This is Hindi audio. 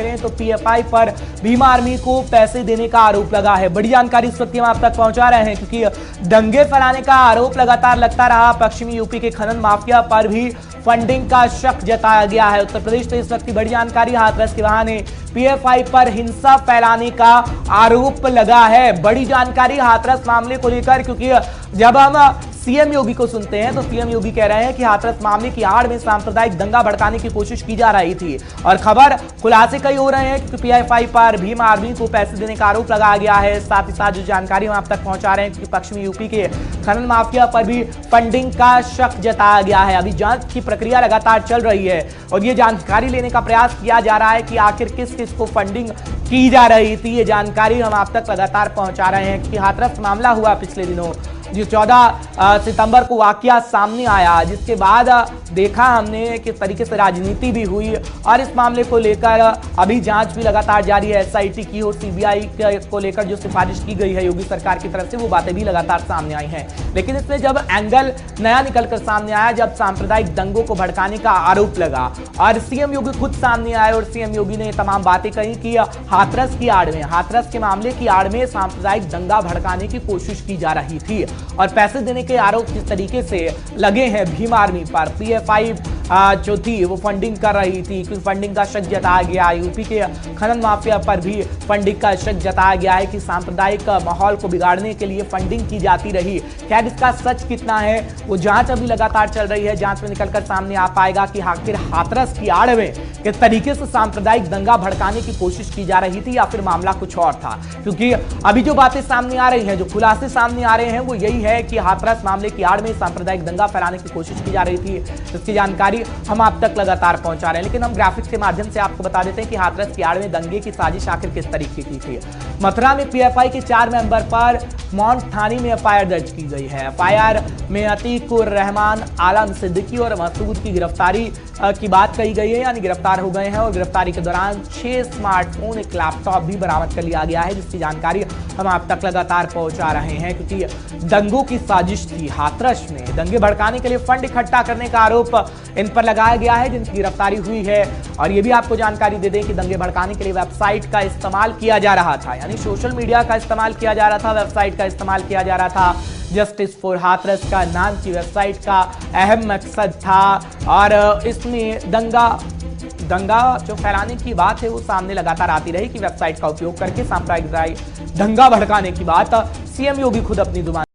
करें तो पीएफआई पर भीम आर्मी को पैसे देने का आरोप लगा है। बड़ी जानकारी इस वक्त हम आप तक पहुंचा रहे हैं, क्योंकि दंगे फैलाने का आरोप लगातार लगता रहा। पश्चिमी यूपी के खनन माफिया पर भी फंडिंग का शक जताया गया है। उत्तर प्रदेश से इस वक्त की बड़ी जानकारी, हाथरस के बहाने पीएफआई पर हिंसा फैलाने का आरोप लगा है। बड़ी जानकारी हाथरस मामले को लेकर, क्योंकि जब हम सीएम योगी को सुनते हैं तो सीएम योगी कह रहे हैं कि हाथरस मामले की आड़ में सांप्रदायिक दंगा भड़काने की कोशिश की जा रही थी, और खबर खुलासे कई हो रहे हैं कि पीएफआई पर भीम आर्मी को पैसे देने का आरोप लगाया गया है। साथ ही साथ जो जानकारी हम आप तक पहुंचा रहे हैं कि पश्चिमी यूपी के खनन माफिया पर भी फंडिंग का शक जताया गया है। अभी जांच की प्रक्रिया लगातार चल रही है और ये जानकारी लेने का प्रयास किया जा रहा है कि आखिर किस किस को फंडिंग की जा रही थी। ये जानकारी हम आप तक लगातार पहुंचा रहे हैं कि हाथरस मामला हुआ पिछले दिनों, जो 14 सितंबर को वाकया सामने आया, जिसके बाद देखा हमने किस तरीके से राजनीति भी हुई और इस मामले को लेकर अभी जांच भी लगातार जारी है। एसआईटी की और सीबीआई को लेकर जो सिफारिश की गई है योगी सरकार की तरफ से, वो बातें भी लगातार सामने आई हैं। लेकिन इसमें जब एंगल नया निकलकर सामने आया, जब सांप्रदायिक दंगों को भड़काने का आरोप लगा और सीएम योगी खुद सामने आए और सीएम योगी ने तमाम बातें कही कि हाथरस की आड़ में, हाथरस के मामले की आड़ में सांप्रदायिक दंगा भड़काने की कोशिश की जा रही थी और पैसे देने के आरोप जिस तरीके से लगे हैं भीम आर्मी पर, पीएफआई जो थी वो फंडिंग कर रही थी, क्योंकि फंडिंग का शक जताया गया है। यूपी के खनन माफिया पर भी फंडिंग का शक जताया गया है कि सांप्रदायिक माहौल को बिगाड़ने के लिए फंडिंग की जाती रही। खैर, इसका सच कितना है वो जांच अभी लगातार चल रही है। जांच में निकलकर सामने आ पाएगा कि आखिर हाथरस की आड़ में किस तरीके से सांप्रदायिक दंगा भड़काने की कोशिश की जा रही थी या फिर मामला कुछ और था। क्योंकि अभी जो बातें सामने आ रही हैं, जो खुलासे सामने आ रहे हैं, वो यही है कि हाथरस मामले की आड़ में सांप्रदायिक दंगा फैलाने की कोशिश की जा रही थी, जिसकी जानकारी हम आप तक लगातार पहुंचा रहे हैं। लेकिन हम ग्राफिक्स के माध्यम से आपको बता देते हैं कि हाथरस की आड़ में दंगे की साजिश आखिर किस तरीके की थी। मथुरा में पीएफआई के 4 मेंबर पर मौंट थाने में एफआईआर दर्ज की गई है। एफआईआर में अतीकुर रहमान, आलम सिद्दीकी और मसूद की गिरफ्तारी की बात कही गई है, यानी गिरफ्तार हो गए हैं और गिरफ्तारी के दौरान 6 स्मार्टफोन, एक लैपटॉप भी बरामद कर लिया गया है, जिसकी जानकारी हम आप तक लगातार पहुंचा रहे हैं। क्योंकि दंगों की साजिश थी, हाथरस में दंगे भड़काने के लिए फंड इकट्ठा करने का आरोप इन पर लगाया गया है, जिनकी गिरफ्तारी हुई है। और ये भी आपको जानकारी दे दें कि दंगे भड़काने के लिए वेबसाइट का इस्तेमाल किया जा रहा था, यानी सोशल मीडिया का इस्तेमाल किया जा रहा था, वेबसाइट का इस्तेमाल किया जा रहा था। जस्टिस फॉर हाथरस का नाम की वेबसाइट का अहम मकसद था और इसमें दंगा जो फैलाने की बात है वो सामने लगातार आती रही कि वेबसाइट का उपयोग करके सांप्रदायिक दंगा भड़काने की बात सीएम योगी खुद अपनी जुबान